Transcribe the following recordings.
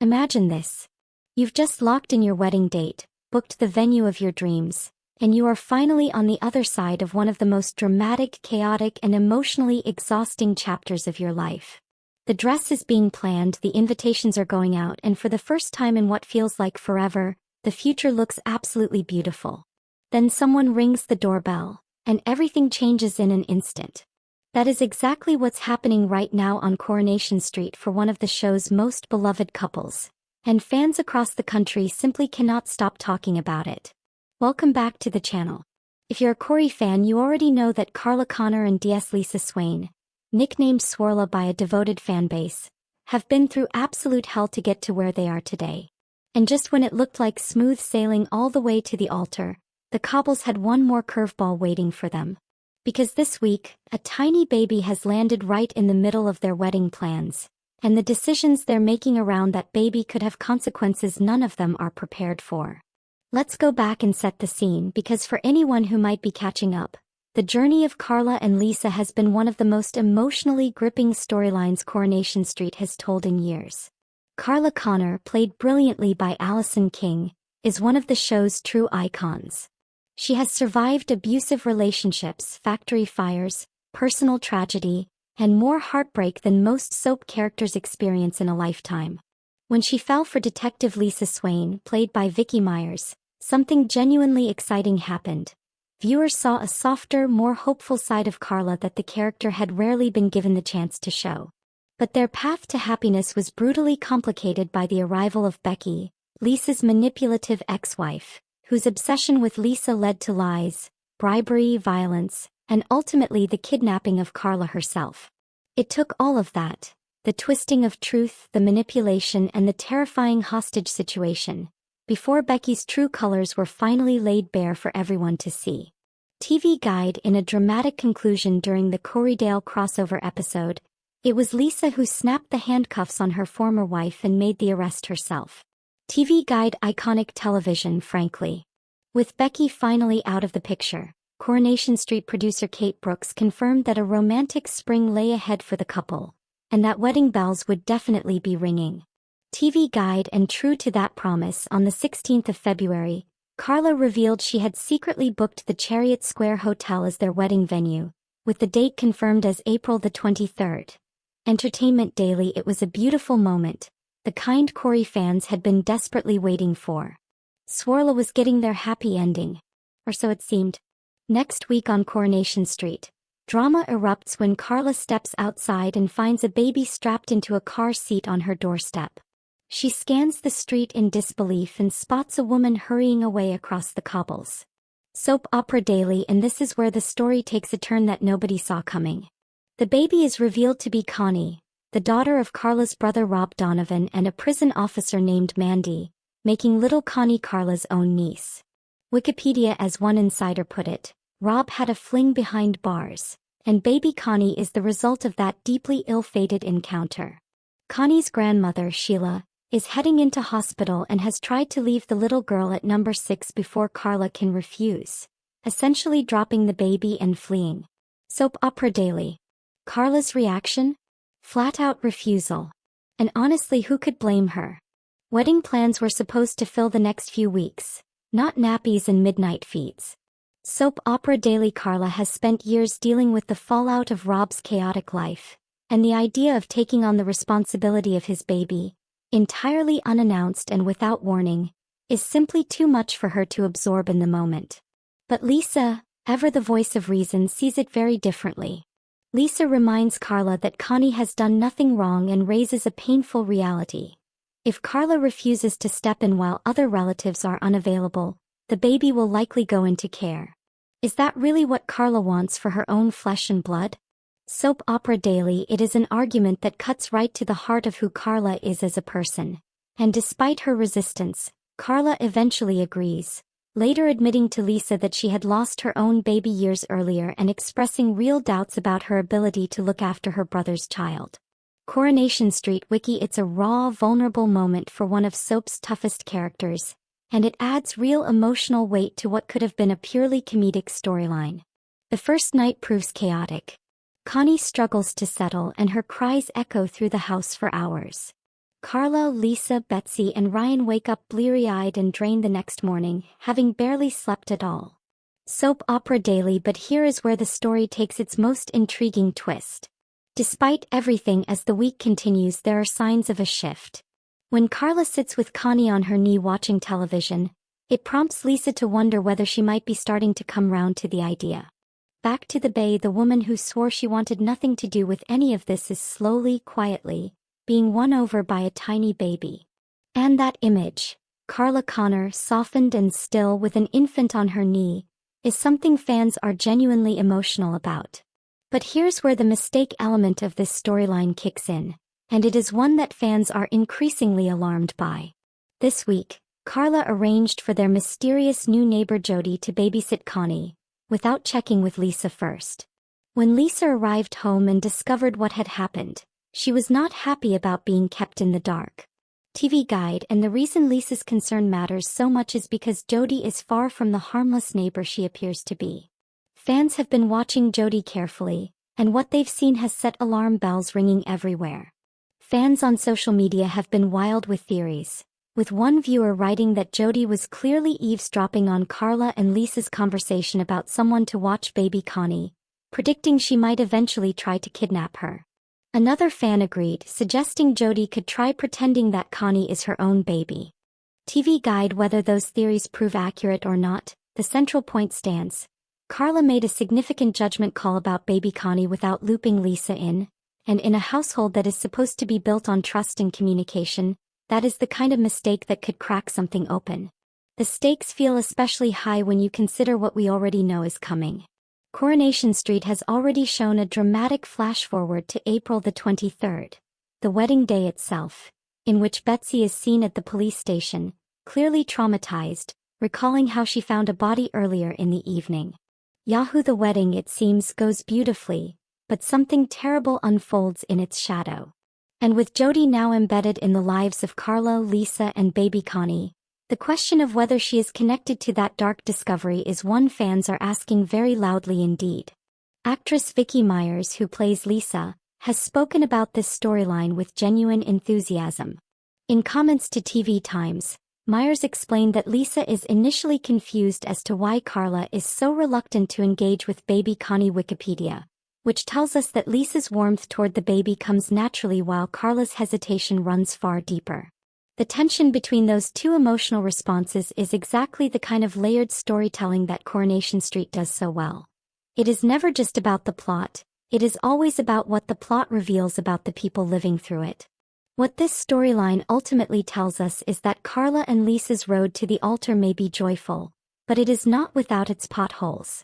Imagine this. You've just locked in your wedding date, booked the venue of your dreams, and you are finally on the other side of one of the most dramatic, chaotic, and emotionally exhausting chapters of your life. The dress is being planned, the invitations are going out, and for the first time in what feels like forever, the future looks absolutely beautiful. Then someone rings the doorbell, and everything changes in an instant. That is exactly what's happening right now on Coronation Street for one of the show's most beloved couples, and fans across the country simply cannot stop talking about it. Welcome back to the channel. If you're a Corrie fan, you already know that Carla Connor and Lisa Swain, nicknamed Swarla by a devoted fanbase, have been through absolute hell to get to where they are today. And just when it looked like smooth sailing all the way to the altar, the cobbles had one more curveball waiting for them. Because this week, a tiny baby has landed right in the middle of their wedding plans, and the decisions they're making around that baby could have consequences none of them are prepared for. Let's go back and set the scene, because for anyone who might be catching up, the journey of Carla and Lisa has been one of the most emotionally gripping storylines Coronation Street has told in years. Carla Connor, played brilliantly by Allison King, is one of the show's true icons. She has survived abusive relationships, factory fires, personal tragedy, and more heartbreak than most soap characters experience in a lifetime. When she fell for Detective Lisa Swain, played by Vicky Myers, something genuinely exciting happened. Viewers saw a softer, more hopeful side of Carla that the character had rarely been given the chance to show. But their path to happiness was brutally complicated by the arrival of Becky, Lisa's manipulative ex-wife, whose obsession with Lisa led to lies, bribery, violence, and ultimately the kidnapping of Carla herself. It took all of that, the twisting of truth, the manipulation, and the terrifying hostage situation, before Becky's true colors were finally laid bare for everyone to see. TV Guide: in a dramatic conclusion during the Corrie crossover episode, it was Lisa who snapped the handcuffs on her former wife and made the arrest herself. TV Guide: iconic television, frankly. With Becky finally out of the picture, Coronation Street producer Kate Brooks confirmed that a romantic spring lay ahead for the couple, and that wedding bells would definitely be ringing. TV Guide: and true to that promise, on the 16th of February, Carla revealed she had secretly booked the Chariot Square Hotel as their wedding venue, with the date confirmed as April the 23rd. Entertainment Daily: it was a beautiful moment, the kind Corrie fans had been desperately waiting for. Swarla was getting their happy ending. Or so it seemed. Next week on Coronation Street, drama erupts when Carla steps outside and finds a baby strapped into a car seat on her doorstep. She scans the street in disbelief and spots a woman hurrying away across the cobbles. Soap Opera Daily: and this is where the story takes a turn that nobody saw coming. The baby is revealed to be Connie, the daughter of Carla's brother Rob Donovan and a prison officer named Mandy, making little Connie Carla's own niece. Wikipedia: as one insider put it, Rob had a fling behind bars, and baby Connie is the result of that deeply ill-fated encounter. Connie's grandmother, Sheila, is heading into hospital and has tried to leave the little girl at number 6 before Carla can refuse, essentially dropping the baby and fleeing. Soap Opera Daily: Carla's reaction? Flat-out refusal. And honestly, who could blame her? Wedding plans were supposed to fill the next few weeks, not nappies and midnight feeds. Soap Opera Daily: Carla has spent years dealing with the fallout of Rob's chaotic life, and the idea of taking on the responsibility of his baby, entirely unannounced and without warning, is simply too much for her to absorb in the moment. But Lisa, ever the voice of reason, sees it very differently. Lisa reminds Carla that Connie has done nothing wrong and raises a painful reality. If Carla refuses to step in while other relatives are unavailable, the baby will likely go into care. Is that really what Carla wants for her own flesh and blood? Soap Opera Daily: it is an argument that cuts right to the heart of who Carla is as a person. And despite her resistance, Carla eventually agrees, later admitting to Lisa that she had lost her own baby years earlier and expressing real doubts about her ability to look after her brother's child. Coronation Street Wiki: it's a raw, vulnerable moment for one of soap's toughest characters, and it adds real emotional weight to what could have been a purely comedic storyline. The first night proves chaotic. Connie struggles to settle and her cries echo through the house for hours. Carla, Lisa, Betsy, and Ryan wake up bleary-eyed and drained the next morning, having barely slept at all. Soap opera daily, but here is where the story takes its most intriguing twist. Despite everything, as the week continues, there are signs of a shift. When Carla sits with Connie on her knee watching television, it prompts Lisa to wonder whether she might be starting to come round to the idea. Back to the bay, the woman who swore she wanted nothing to do with any of this is slowly, quietly, being won over by a tiny baby. And that image, Carla Connor, softened and still with an infant on her knee, is something fans are genuinely emotional about. But here's where the mistake element of this storyline kicks in, and it is one that fans are increasingly alarmed by. This week, Carla arranged for their mysterious new neighbor Jody to babysit Connie, without checking with Lisa first. When Lisa arrived home and discovered what had happened, she was not happy about being kept in the dark. TV Guide, and the reason Lisa's concern matters so much is because Jody is far from the harmless neighbor she appears to be. Fans have been watching Jody carefully, and what they've seen has set alarm bells ringing everywhere. Fans on social media have been wild with theories, with one viewer writing that Jody was clearly eavesdropping on Carla and Lisa's conversation about someone to watch baby Connie, predicting she might eventually try to kidnap her. Another fan agreed, suggesting Jody could try pretending that Connie is her own baby. TV Guide, whether those theories prove accurate or not, the central point stands. Carla made a significant judgment call about baby Connie without looping Lisa in, and in a household that is supposed to be built on trust and communication, that is the kind of mistake that could crack something open. The stakes feel especially high when you consider what we already know is coming. Coronation Street has already shown a dramatic flash-forward to April the 23rd, the wedding day itself, in which Betsy is seen at the police station, clearly traumatized, recalling how she found a body earlier in the evening. Yahoo! The wedding, it seems, goes beautifully, but something terrible unfolds in its shadow. And with Jody now embedded in the lives of Carla, Lisa, and baby Connie, the question of whether she is connected to that dark discovery is one fans are asking very loudly indeed. Actress Vicky Myers, who plays Lisa, has spoken about this storyline with genuine enthusiasm. In comments to TV Times, Myers explained that Lisa is initially confused as to why Carla is so reluctant to engage with baby Connie. Wikipedia, which tells us that Lisa's warmth toward the baby comes naturally while Carla's hesitation runs far deeper. The tension between those two emotional responses is exactly the kind of layered storytelling that Coronation Street does so well. It is never just about the plot, it is always about what the plot reveals about the people living through it. What this storyline ultimately tells us is that Carla and Lisa's road to the altar may be joyful, but it is not without its potholes.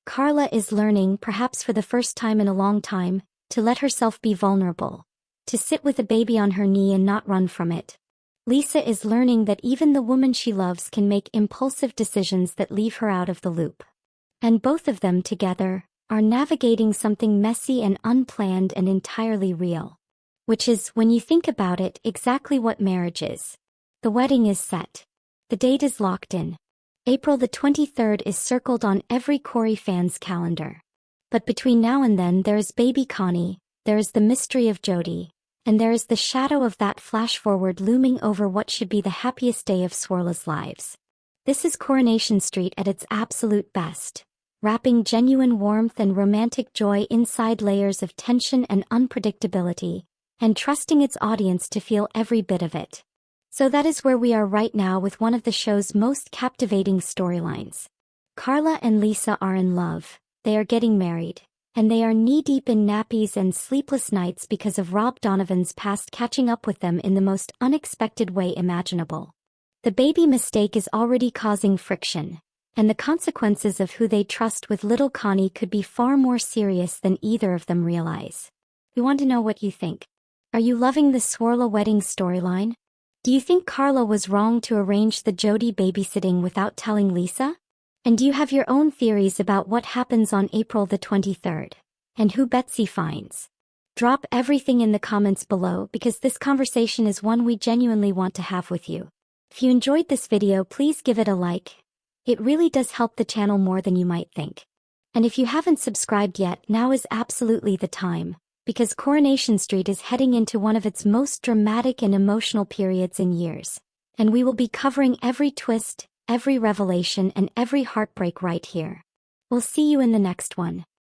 Carla is learning, perhaps for the first time in a long time, to let herself be vulnerable, to sit with a baby on her knee and not run from it. Lisa is learning that even the woman she loves can make impulsive decisions that leave her out of the loop. And both of them together are navigating something messy and unplanned and entirely real. Which is, when you think about it, exactly what marriage is. The wedding is set. The date is locked in. April the 23rd is circled on every Corrie fan's calendar. But between now and then there is baby Connie, there is the mystery of Jody, and there is the shadow of that flash-forward looming over what should be the happiest day of Swarla's lives. This is Coronation Street at its absolute best, wrapping genuine warmth and romantic joy inside layers of tension and unpredictability, and trusting its audience to feel every bit of it. So that is where we are right now with one of the show's most captivating storylines. Carla and Lisa are in love, they are getting married, and they are knee-deep in nappies and sleepless nights because of Rob Donovan's past catching up with them in the most unexpected way imaginable. The baby mistake is already causing friction, and the consequences of who they trust with little Connie could be far more serious than either of them realize. We want to know what you think. Are you loving the Swarla wedding storyline? Do you think Carla was wrong to arrange the Jody babysitting without telling Lisa? And do you have your own theories about what happens on April the 23rd, and who Betsy finds? Drop everything in the comments below because this conversation is one we genuinely want to have with you. If you enjoyed this video, please give it a like. It really does help the channel more than you might think. And if you haven't subscribed yet, now is absolutely the time. because Coronation Street is heading into one of its most dramatic and emotional periods in years. And we will be covering every twist, every revelation, and every heartbreak right here. We'll see you in the next one.